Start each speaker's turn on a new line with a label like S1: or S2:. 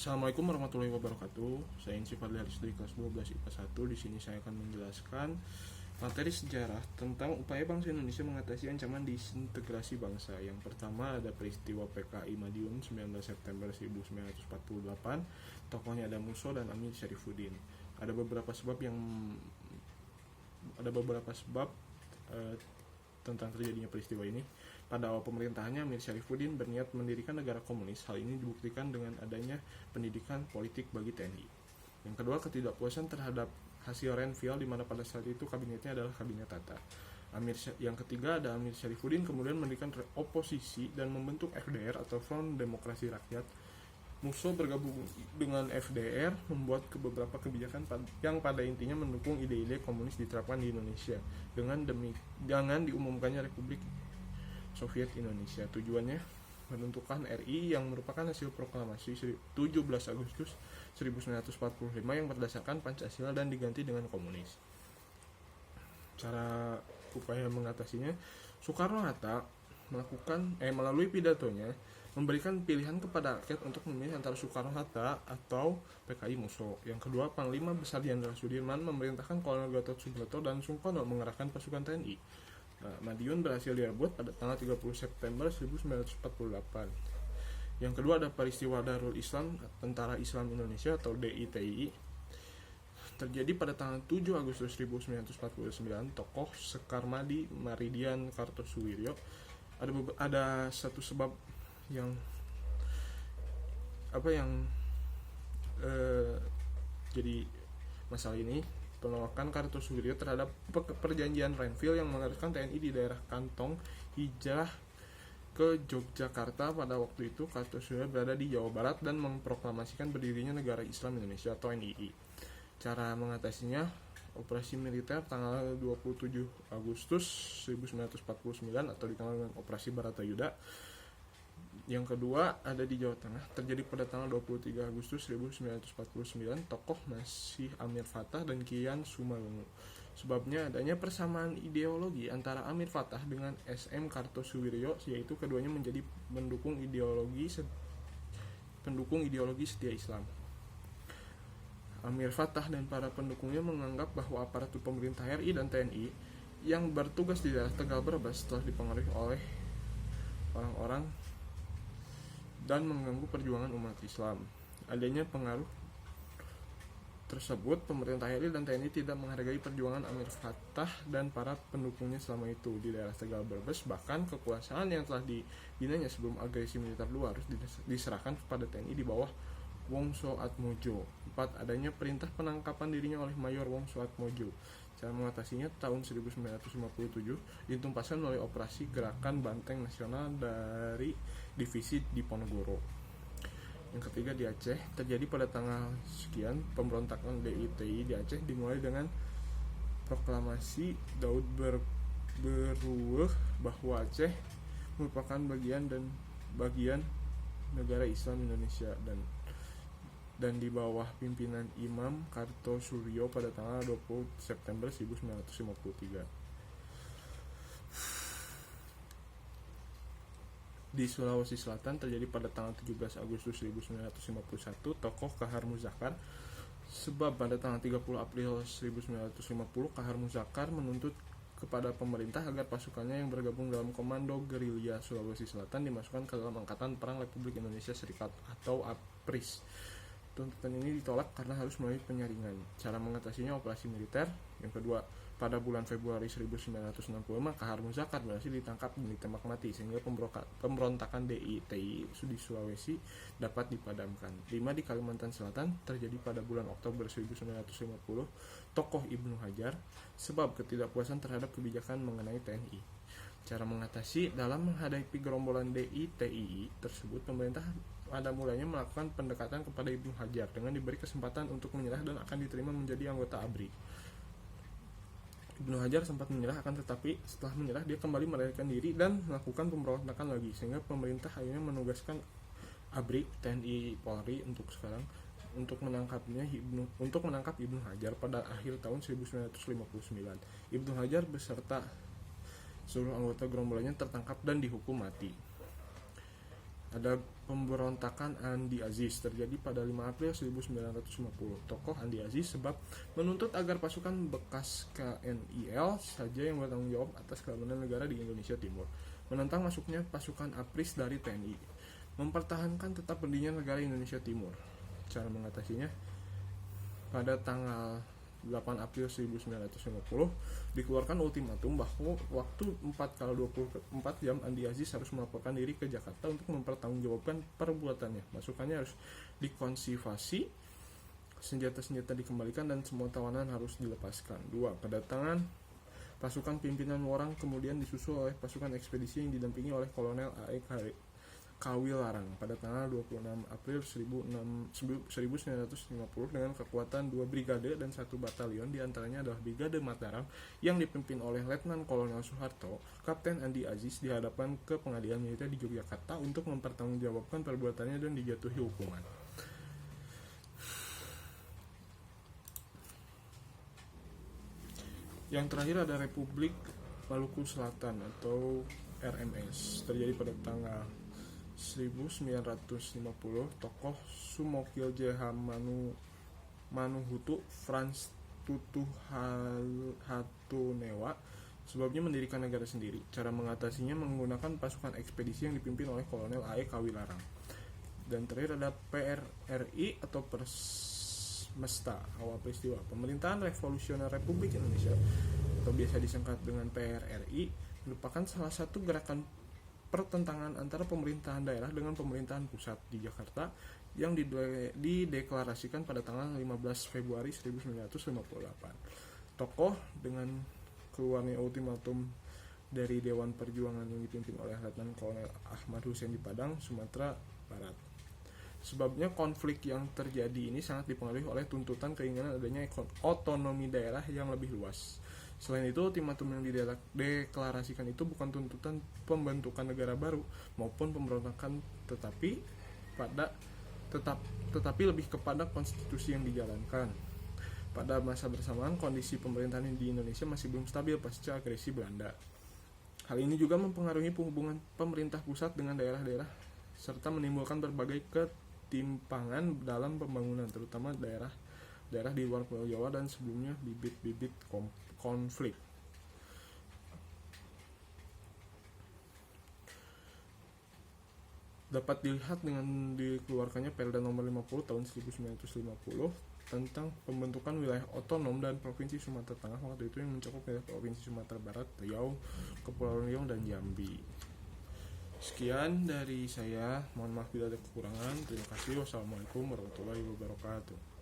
S1: Assalamualaikum warahmatullahi wabarakatuh. Saya Inci Fadli Haris dari kelas 12 IPA 1. Di sini saya akan menjelaskan materi sejarah tentang upaya bangsa Indonesia mengatasi ancaman disintegrasi bangsa. Yang pertama ada peristiwa PKI Madiun 19 September 1948. Tokohnya ada Musso dan Amir Syarifuddin. Ada beberapa sebab tentang terjadinya peristiwa ini. Pada awal pemerintahannya, Amir Syarifuddin berniat mendirikan negara komunis. Hal ini dibuktikan dengan adanya pendidikan politik bagi TNI. Yang kedua, ketidakpuasan terhadap hasil Renville, di mana pada saat itu kabinetnya adalah kabinet Tata. Yang ketiga ada Amir Syarifuddin kemudian mendirikan oposisi dan membentuk FDR atau Front Demokrasi Rakyat. Musso bergabung dengan FDR membuat beberapa kebijakan yang pada intinya mendukung ide-ide komunis diterapkan di Indonesia dengan diumumkannya Republik Soviet Indonesia. Tujuannya menentukan RI yang merupakan hasil proklamasi 17 Agustus 1945 yang berdasarkan Pancasila dan diganti dengan komunis. Cara upaya mengatasinya, Soekarno-Hatta melalui pidatonya memberikan pilihan kepada rakyat untuk memilih antara Soekarno-Hatta atau PKI Musso. Yang kedua, Panglima Besar Jenderal Sudirman memerintahkan Kolonel Gatot Subroto dan Soekarno mengerahkan pasukan TNI. Madiun berhasil direbut pada tanggal 30 September 1948. Yang kedua ada peristiwa Darul Islam Tentara Islam Indonesia atau DITI terjadi pada tanggal 7 Agustus 1949. Tokoh Sekar Madi, Maridian Kartosuwiryo. Ada satu sebab yang jadi masalah ini, penolakan Kartosuwiryo terhadap perjanjian Renville yang mengharuskan TNI di daerah kantong hijrah ke Yogyakarta. Pada waktu itu Kartosuwiryo berada di Jawa Barat dan memproklamasikan berdirinya Negara Islam Indonesia atau NII. Cara mengatasinya, operasi militer tanggal 27 Agustus 1949 atau dikenal dengan Operasi Baratayuda. Yang kedua ada di Jawa Tengah, terjadi pada tanggal 23 Agustus 1949. Tokoh masih Amir Fattah dan Kian Sumalungu. Sebabnya adanya persamaan ideologi antara Amir Fattah dengan SM Kartosuwiryo, yaitu keduanya menjadi pendukung ideologi setia Islam. Amir Fattah dan para pendukungnya menganggap bahwa aparatur pemerintah RI dan TNI yang bertugas di daerah Tegal Brebes telah dipengaruhi oleh orang-orang dan mengganggu perjuangan umat Islam. Adanya pengaruh tersebut, pemerintah RI dan TNI tidak menghargai perjuangan Amir Fattah dan para pendukungnya selama itu di daerah Tegal Brebes. Bahkan kekuasaan yang telah dibinanya sebelum agresi militer luar harus diserahkan kepada TNI di bawah Wongso Atmojo. 4. Adanya perintah penangkapan dirinya oleh Mayor Wongso Atmojo. Cara mengatasinya, tahun 1957 ditumpaskan melalui operasi Gerakan Banteng Nasional dari divisi Diponegoro. Yang ketiga di Aceh, terjadi pada tanggal sekian. Pemberontakan DITI di Aceh dimulai dengan proklamasi Daud Berrueh bahwa Aceh merupakan bagian negara Islam Indonesia dan di bawah pimpinan Imam Kartosuwiryo pada tanggal 20 September 1953. Di Sulawesi Selatan terjadi pada tanggal 17 Agustus 1951. Tokoh Kahar Muzakar. Sebab pada tanggal 30 April 1950 Kahar Muzakar menuntut kepada pemerintah agar pasukannya yang bergabung dalam Komando Gerilya Sulawesi Selatan dimasukkan ke dalam Angkatan Perang Republik Indonesia Serikat atau APRIS. Tuntutan ini ditolak karena harus melalui penyaringan. Cara mengatasinya, operasi militer. Yang kedua, pada bulan Februari 1965 Kahar Muzakar berhasil ditangkap dan ditembak mati sehingga pemberontakan DITI di Sulawesi dapat dipadamkan. 5. Di Kalimantan Selatan terjadi pada bulan Oktober 1950. Tokoh Ibnu Hajar, sebab ketidakpuasan terhadap kebijakan mengenai TNI. Cara mengatasi, dalam menghadapi gerombolan DITI tersebut, pemerintah pada mulanya melakukan pendekatan kepada Ibnu Hajar dengan diberi kesempatan untuk menyerah dan akan diterima menjadi anggota ABRI. Ibnu Hajar sempat menyerah, akan tetapi setelah menyerah dia kembali melarikan diri dan melakukan pemberontakan lagi, sehingga pemerintah akhirnya menugaskan ABRI, TNI Polri untuk menangkap Ibnu Hajar pada akhir tahun 1959. Ibnu Hajar beserta seluruh anggota gerombolannya tertangkap dan dihukum mati. Ada pemberontakan Andi Aziz terjadi pada 5 April 1950. Tokoh Andi Aziz sebab menuntut agar pasukan bekas KNIL saja yang bertanggung jawab atas keamanan negara di Indonesia Timur, menentang masuknya pasukan APRIS dari TNI, mempertahankan tetap berdirinya negara Indonesia Timur. Cara mengatasinya, pada tanggal 8 April 1950 dikeluarkan ultimatum bahwa waktu 4x24 jam Andi Aziz harus melaporkan diri ke Jakarta untuk mempertanggungjawabkan perbuatannya. Pasukannya harus dikonservasi, senjata-senjata dikembalikan, dan semua tawanan harus dilepaskan. 2. Kedatangan pasukan pimpinan orang kemudian disusul oleh pasukan ekspedisi yang didampingi oleh Kolonel A.E. Kawilarang pada tanggal 26 April 1950 dengan kekuatan 2 brigade dan 1 batalion, diantaranya adalah Brigade Mataram yang dipimpin oleh Letnan Kolonel Soeharto. Kapten Andi Aziz dihadapkan ke pengadilan militer di Yogyakarta untuk mempertanggungjawabkan perbuatannya dan dijatuhi hukuman. Yang terakhir ada Republik Maluku Selatan atau RMS, terjadi pada tanggal 1950. Tokoh Sumokil J.H. Manuhutu Frans Tutu Hatunewa sebabnya mendirikan negara sendiri. Cara mengatasinya menggunakan pasukan ekspedisi yang dipimpin oleh Kolonel A.E. Kawilarang. Dan terakhir ada PRRI atau Persmesta awal peristiwa. Pemerintahan Revolusioner Republik Indonesia atau biasa disingkat dengan PRRI merupakan salah satu gerakan pertentangan antara pemerintahan daerah dengan pemerintahan pusat di Jakarta yang dideklarasikan pada tanggal 15 Februari 1958. Tokoh dengan keluarnya ultimatum dari Dewan Perjuangan yang dipimpin oleh Letnan Kolonel Ahmad Hussein di Padang, Sumatera Barat. Sebabnya konflik yang terjadi ini sangat dipengaruhi oleh tuntutan keinginan adanya otonomi daerah yang lebih luas. Selain itu, ultimatum yang dideklarasikan itu bukan tuntutan pembentukan negara baru maupun pemberontakan, tetapi lebih kepada konstitusi yang dijalankan. Pada masa bersamaan, kondisi pemerintahan di Indonesia masih belum stabil pasca agresi Belanda. Hal ini juga mempengaruhi hubungan pemerintah pusat dengan daerah-daerah serta menimbulkan berbagai ketimpangan dalam pembangunan, terutama daerah di luar Pulau Jawa dan sebelumnya bibit-bibit konflik. Dapat dilihat dengan dikeluarkannya Perda Nomor 50 tahun 1950 tentang pembentukan wilayah otonom dan Provinsi Sumatera Tengah waktu itu yang mencakup wilayah Provinsi Sumatera Barat, Riau, Kepulauan Riau, dan Jambi. Sekian dari saya, mohon maaf bila ada kekurangan. Terima kasih. Wassalamualaikum warahmatullahi wabarakatuh.